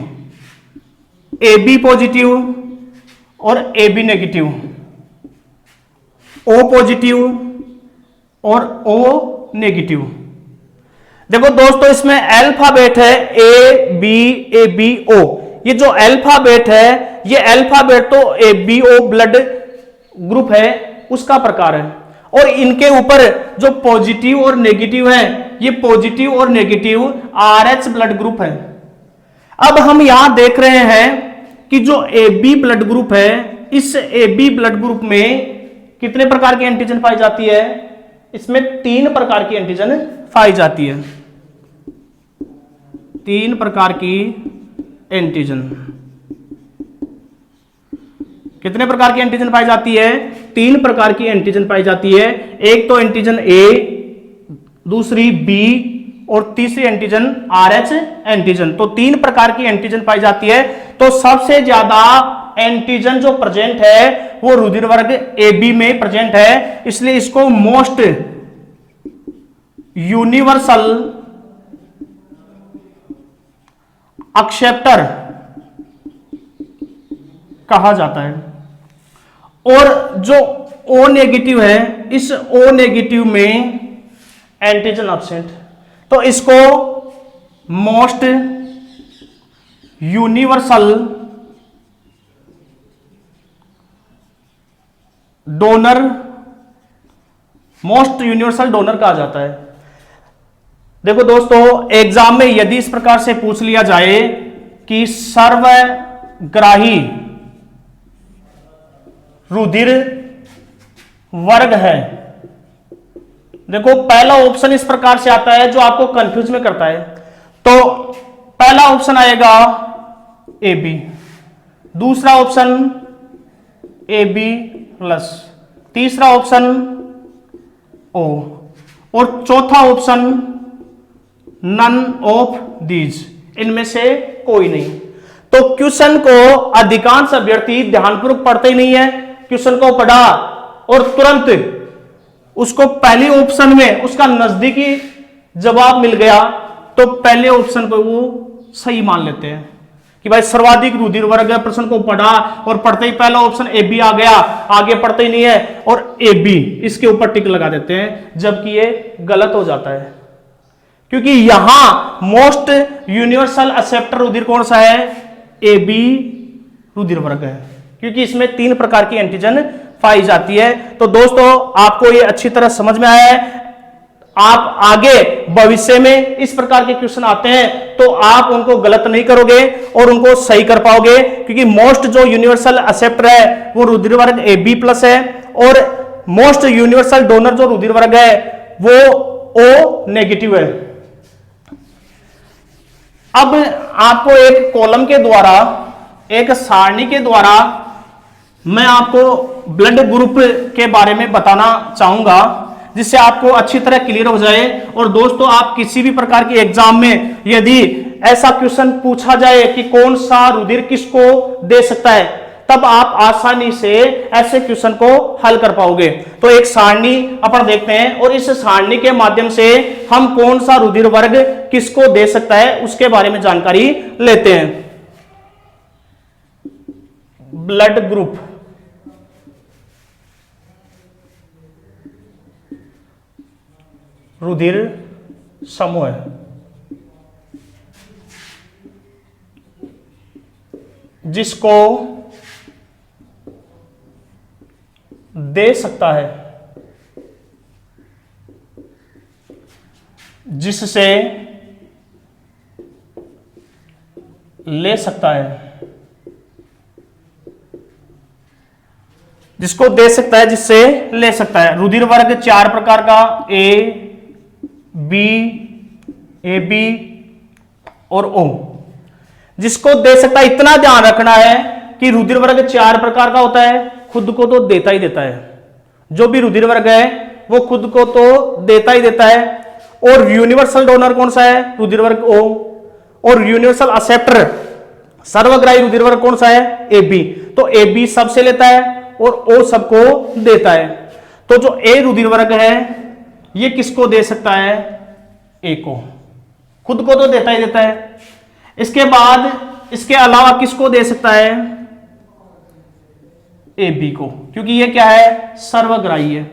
A B positive और A B negative, O positive और ओ नेगेटिव। देखो दोस्तों, इसमें अल्फाबेट है ए बी ओ। ये जो अल्फाबेट है, ये अल्फाबेट तो A B O blood group है उसका प्रकार है, और इनके ऊपर जो पॉजिटिव और नेगेटिव है, ये पॉजिटिव और नेगेटिव RH ब्लड ग्रुप है। अब हम यहां देख रहे हैं कि जो AB ब्लड ग्रुप है, इस AB ब्लड ग्रुप में कितने प्रकार की एंटीजन पाई जाती है? इसमें 3 प्रकार की एंटीजन पाई जाती है। 3 प्रकार की एंटीजन। कितने प्रकार की एंटीजन पाई जाती है? 3 प्रकार की एंटीजन पाई जाती है। एक तो एंटीजन A, दूसरी B और तीसरी एंटीजन RH एंटीजन। तो 3 प्रकार की एंटीजन पाई जाती है। तो सबसे ज्यादा एंटीजन जो प्रेजेंट है वो रुधिर वर्ग AB में प्रेजेंट है, इसलिए इसको मोस्ट यूनिवर्सल एक्सेप्टर कहा जाता है। और जो O नेगेटिव है, इस O नेगेटिव में एंटीजन एब्सेंट, तो इसको most universal donor, most universal donor कहा जाता है। देखो दोस्तों, एग्जाम में यदि इस प्रकार से पूछ लिया जाए कि सर्वग्राही रुधिर वर्ग है, देखो पहला ऑप्शन इस प्रकार से आता है जो आपको कंफ्यूज में करता है। तो पहला ऑप्शन आएगा AB, दूसरा ऑप्शन AB प्लस, तीसरा ऑप्शन O और चौथा ऑप्शन नन ऑफ दीज, इनमें से कोई नहीं। तो क्वेश्चन को अधिकांश अभ्यर्थी ध्यानपूर्वक पढ़ते ही नहीं है। क्वेश्चन को पढ़ा और तुरंत उसको पहले ऑप्शन में उसका नजदीकी जवाब मिल गया तो पहले ऑप्शन को वो सही मान लेते हैं कि भाई सर्वाधिक रुधिर वर्ग है। प्रश्न को पढ़ा और पढ़ते ही पहला ऑप्शन AB आ गया, आगे पढ़ते ही नहीं है और AB इसके ऊपर टिक लगा देते हैं, जबकि ये गलत हो जाता है। क्योंकि यहां मोस्ट यूनिवर्सल एक्सेप्टर रुधिर कौन सा है? AB रुधिर वर्ग है, क्योंकि इसमें 3 प्रकार की एंटीजन पाई जाती है। तो दोस्तों, आपको ये अच्छी तरह समझ में आया है। आप आगे भविष्य में इस प्रकार के क्वेश्चन आते हैं तो आप उनको गलत नहीं करोगे और उनको सही कर पाओगे, क्योंकि मोस्ट जो यूनिवर्सल एक्सेप्टर है वो रुधिर वर्ग AB प्लस है और मोस्ट यूनिवर्सल डोनर जो रुधिर वर्ग है वो O नेगेटिव है। अब आपको एक कॉलम के द्वारा, एक सारणी के द्वारा मैं आपको ब्लड ग्रुप के बारे में बताना चाहूंगा, जिससे आपको अच्छी तरह क्लियर हो जाए। और दोस्तों, आप किसी भी प्रकार के एग्जाम में यदि ऐसा क्वेश्चन पूछा जाए कि कौन सा रुधिर किसको दे सकता है, तब आप आसानी से ऐसे क्वेश्चन को हल कर पाओगे। तो एक सारणी अपन देखते हैं और इस सारणी के माध्यम से हम कौन सा रुधिर वर्ग किसको दे सकता है उसके बारे में जानकारी लेते हैं। ब्लड ग्रुप, रुधिर समूह जिसको दे सकता है, जिससे ले सकता है, जिसको दे सकता है, जिससे ले सकता है। रुधिर वर्ग 4 प्रकार का, ए बी और ओ, जिसको दे सकता है। इतना ध्यान रखना है कि रुधिर वर्ग 4 प्रकार का होता है, खुद को तो देता ही देता है। जो भी रुधिर वर्ग है वो खुद को तो देता ही देता है। और यूनिवर्सल डोनर कौन सा है? रुधिर वर्ग ओ। और यूनिवर्सल एक्सेप्टर, सर्वग्राही रुधिर वर्ग कौन सा है? A B. तो ए बी सबसे लेता है और ओ सबको देता है। तो जो ए रुधिर वर्ग है ये किसको दे सकता है? ए को। खुद को तो देता ही देता है। इसके बाद इसके अलावा किसको दे सकता है? ए बी को, क्योंकि ये क्या है? सर्वग्राही है।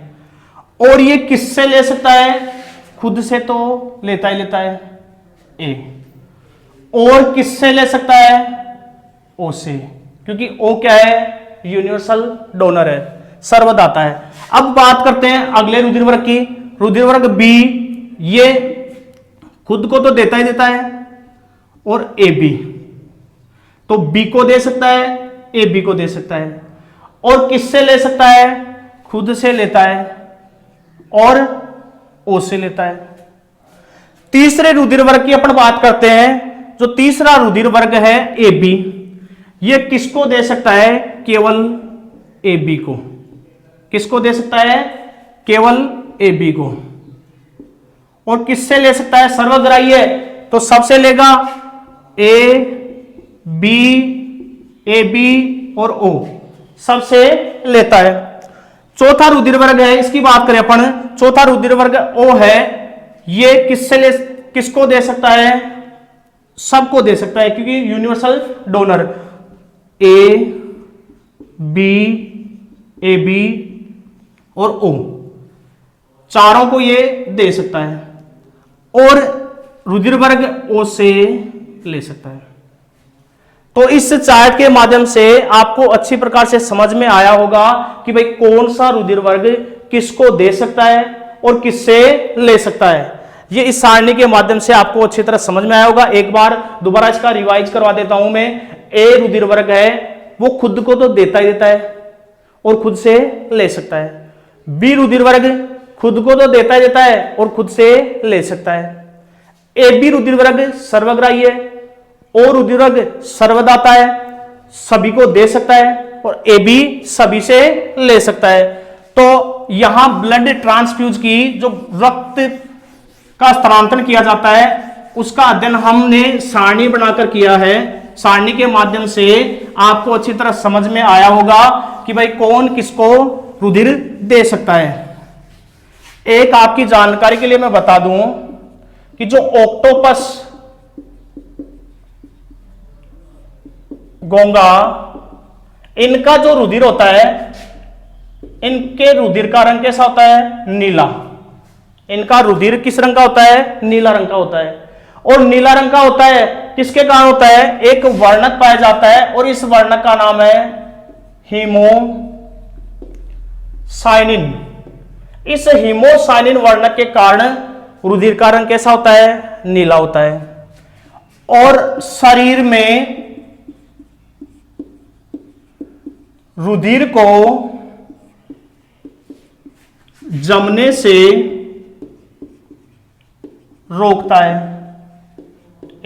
और ये किससे ले सकता है? खुद से तो लेता ही लेता है, ए। और किससे ले सकता है? ओ से, क्योंकि ओ क्या है? यूनिवर्सल डोनर है, सर्वदाता है। अब बात करते हैं अगले रुधिर वर्ग की। रुधिर वर्ग बी, ये खुद को तो देता ही देता है और ए बी, तो बी को दे सकता है, ए बी को दे सकता है। और किससे ले सकता है? खुद से लेता है और ओ से लेता है। तीसरे रुधिर वर्ग की अपन बात करते हैं। जो तीसरा रुधिर वर्ग है ए बी, ये किसको दे सकता है? केवल ए बी को। किसको दे सकता है? केवल ए बी को। और किससे ले सकता है? सर्वग्राही है, तो सबसे लेगा, ए बी और ओ सबसे लेता है। चौथा रुधिर वर्ग है, इसकी बात करें अपन। चौथा रुधिर वर्ग ओ है, ये किसको दे सकता है? सबको दे सकता है, क्योंकि यूनिवर्सल डोनर। ए बी और ओ, चारों को ये दे सकता है। और रुधिर वर्ग ओ से ले सकता है। तो इस चार्ट के माध्यम से आपको अच्छी प्रकार से समझ में आया होगा कि भाई कौन सा रुधिर वर्ग किसको दे सकता है और किससे ले सकता है। ये इस सारणी के माध्यम से आपको अच्छी तरह समझ में आया होगा। एक बार दोबारा इसका रिवाइज करवा देता हूं मैं। ए रुधिर वर्ग है, वो खुद को तो देता ही देता है और खुद से ले सकता है। बी रुधिर वर्ग खुद को तो देता ही देता है और खुद से ले सकता है। ए बी रुधिर वर्ग सर्वग्राही है। ओ रुधिर वर्ग सर्वदाता है, सभी को दे सकता है। और ए बी सभी से ले सकता है। तो यहां ब्लड ट्रांसफ्यूज की, जो रक्त का स्थानांतरण किया जाता है, उसका अध्ययन हमने सारणी बनाकर किया है। सारणी के माध्यम से आपको अच्छी तरह समझ में आया होगा कि भाई कौन किसको रुधिर दे सकता है। एक आपकी जानकारी के लिए मैं बता दूं कि जो ऑक्टोपस, घोंगा, इनका जो रुधिर होता है, इनके रुधिर का रंग कैसा होता है? नीला। इनका रुधिर किस रंग का होता है? नीला रंग का होता है। और नीला रंग का होता है किसके कारण होता है? एक वर्णक पाया जाता है और इस वर्णक का नाम है हीमोसाइनिन। इस हीमोसाइनिन वर्णक के कारण रुधिर का रंग कैसा होता है? नीला होता है। और शरीर में रुधिर को जमने से रोकता है।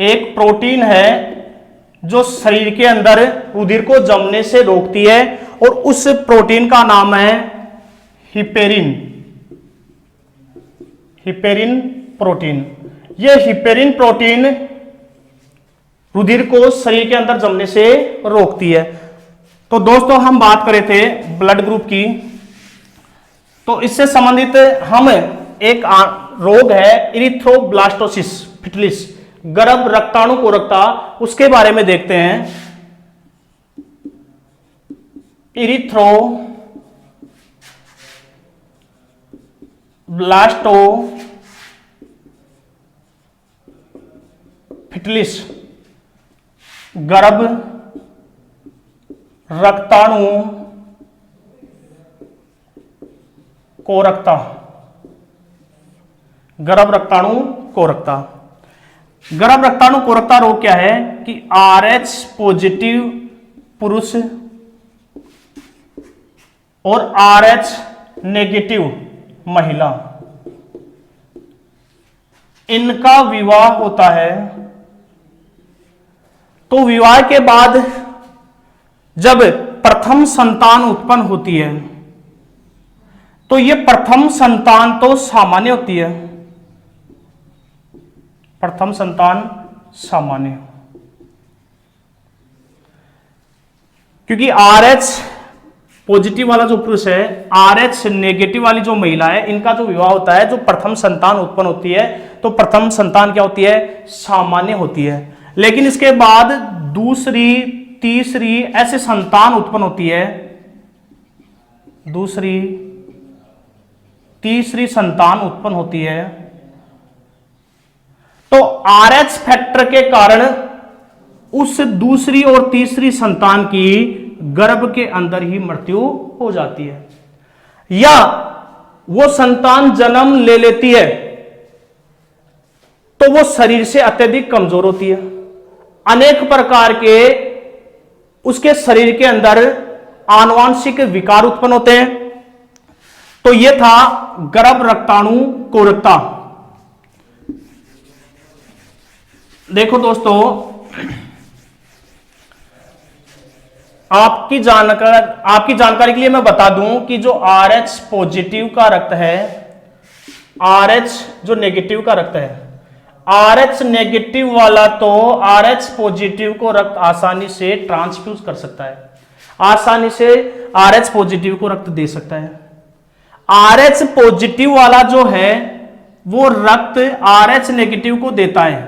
एक प्रोटीन है जो शरीर के अंदर रुधिर को जमने से रोकती है और उस प्रोटीन का नाम है हिपेरिन। Heparin protein. यह हिपेरिन प्रोटीन रुधिर को शरीर के अंदर जमने से रोकती है। तो दोस्तों हम बात कर रहे थे ब्लड ग्रुप की। तो इससे संबंधित हम एक रोग है इरिथ्रोब्लास्टोसिस फिटलिस, गर्भ रक्ताणु कोरकता, उसके बारे में देखते हैं। इरिथ्रोब्लास्टोफिटलिस, गर्भ रक्ताणु कोरकता। गर्भ रक्ताणु कोरकता। गर्भ रक्ताणु कोरकता रोग क्या है कि RH पॉजिटिव पुरुष और RH नेगेटिव महिला, इनका विवाह होता है, तो विवाह के बाद जब प्रथम संतान उत्पन्न होती है तो यह प्रथम संतान तो सामान्य होती है, प्रथम संतान सामान्य, क्योंकि RH पॉजिटिव वाला जो पुरुष है, RH नेगेटिव वाली जो महिला है, इनका जो विवाह होता है, जो प्रथम संतान उत्पन्न होती है, तो प्रथम संतान क्या होती है, सामान्य होती है। लेकिन इसके बाद दूसरी तीसरी ऐसे संतान उत्पन्न होती है, दूसरी तीसरी संतान उत्पन्न होती है, तो RH फैक्टर के कारण उस दूसरी और तीसरी संतान की गर्भ के अंदर ही मृत्यु हो जाती है, या वो संतान जन्म ले लेती है तो वो शरीर से अत्यधिक कमजोर होती है, अनेक प्रकार के उसके शरीर के अंदर आनुवांशिक विकार उत्पन्न होते हैं। तो यह था गर्भ रक्ताणु कोरकता। देखो दोस्तों, आपकी जानकारी के लिए मैं बता दूं कि जो RH पॉजिटिव का रक्त है, RH जो नेगेटिव का रक्त है, RH नेगेटिव वाला तो RH पॉजिटिव को रक्त आसानी से ट्रांसफ्यूज कर सकता है, आसानी से RH पॉजिटिव को रक्त दे सकता है। RH पॉजिटिव वाला जो है वो रक्त RH नेगेटिव को देता है,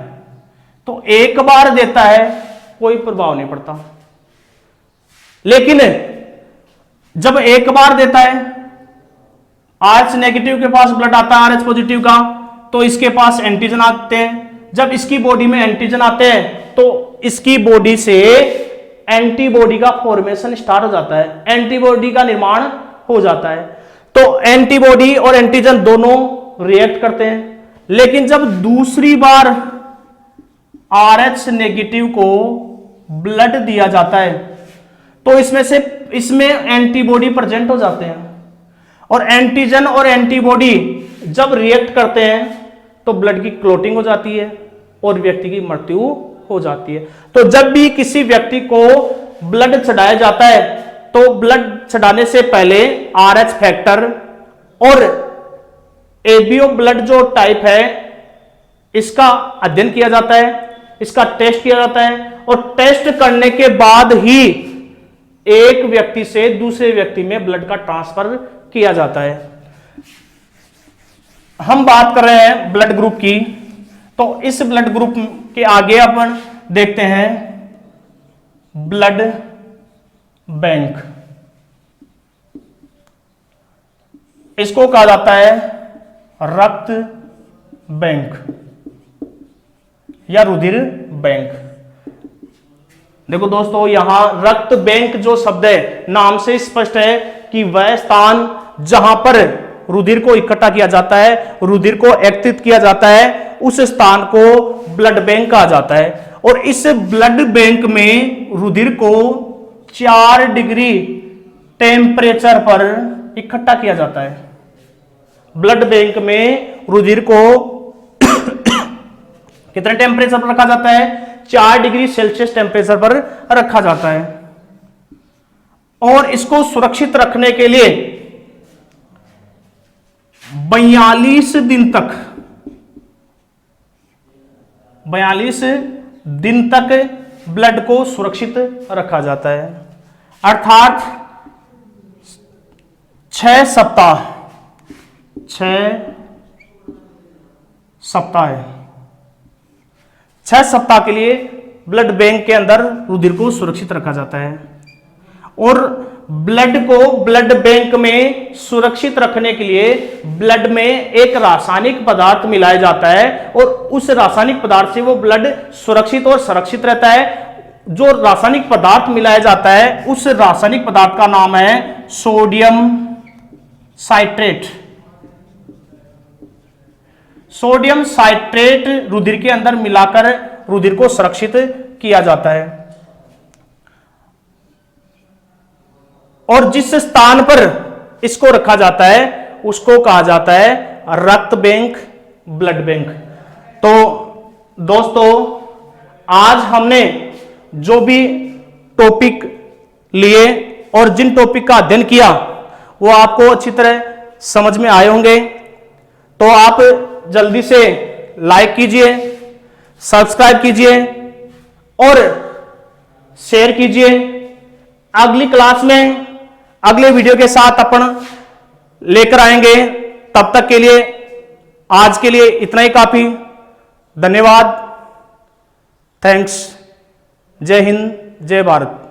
तो एक बार देता है कोई प्रभाव नहीं पड़ता, लेकिन जब एक बार देता है, RH नेगेटिव के पास ब्लड आता है RH पॉजिटिव का, तो इसके पास एंटीजन आते हैं। जब इसकी बॉडी में एंटीजन आते हैं तो इसकी बॉडी से एंटीबॉडी का फॉर्मेशन स्टार्ट हो जाता है, एंटीबॉडी का निर्माण हो जाता है। तो एंटीबॉडी और एंटीजन दोनों रिएक्ट करते हैं, लेकिन जब दूसरी बार RH नेगेटिव को ब्लड दिया जाता है तो इसमें एंटीबॉडी प्रेजेंट हो जाते हैं, और एंटीजन और एंटीबॉडी जब रिएक्ट करते हैं तो ब्लड की क्लोटिंग हो जाती है और व्यक्ति की मृत्यु हो जाती है। तो जब भी किसी व्यक्ति को ब्लड चढ़ाया जाता है तो ब्लड चढ़ाने से पहले RH फैक्टर और एबीओ ब्लड जो टाइप है इसका अध्ययन किया जाता है, इसका टेस्ट किया जाता है, और टेस्ट करने के बाद ही एक व्यक्ति से दूसरे व्यक्ति में ब्लड का ट्रांसफर किया जाता है। हम बात कर रहे हैं ब्लड ग्रुप की, तो इस ब्लड ग्रुप के आगे अपन देखते हैं ब्लड बैंक। इसको कहा जाता है रक्त बैंक या रुधिर बैंक। देखो दोस्तों, यहां रक्त बैंक जो शब्द है नाम से स्पष्ट है कि वह स्थान जहां पर रुधिर को इकट्ठा किया जाता है, रुधिर को एकत्रित किया जाता है, उस स्थान को ब्लड बैंक कहा जाता है। और इस ब्लड बैंक में रुधिर को 4 डिग्री टेम्परेचर पर इकट्ठा किया जाता है। ब्लड बैंक में रुधिर को कितने टेम्परेचर पर रखा जाता है? 4 डिग्री सेल्सियस टेम्परेचर पर रखा जाता है। और इसको सुरक्षित रखने के लिए 42 दिन तक ब्लड को सुरक्षित रखा जाता है, अर्थात 6 सप्ताह है। 6 सप्ताह के लिए ब्लड बैंक के अंदर रुधिर को सुरक्षित रखा जाता है। और ब्लड को ब्लड बैंक में सुरक्षित रखने के लिए ब्लड में एक रासायनिक पदार्थ मिलाया जाता है, और उस रासायनिक पदार्थ से वो ब्लड सुरक्षित और संरक्षित रहता है। जो रासायनिक पदार्थ मिलाया जाता है उस रासायनिक पदार्थ का नाम है सोडियम साइट्रेट। सोडियम साइट्रेट रुधिर के अंदर मिलाकर रुधिर को सुरक्षित किया जाता है। और जिस स्थान पर इसको रखा जाता है उसको कहा जाता है रक्त बैंक, ब्लड बैंक। तो दोस्तों, आज हमने जो भी टॉपिक लिए और जिन टॉपिक का अध्ययन किया वो आपको अच्छी तरह समझ में आए होंगे। तो आप जल्दी से लाइक कीजिए, सब्सक्राइब कीजिए और शेयर कीजिए। अगली क्लास में अगले वीडियो के साथ अपन लेकर आएंगे। तब तक के लिए आज के लिए इतना ही काफी। धन्यवाद। थैंक्स। जय हिंद, जय भारत।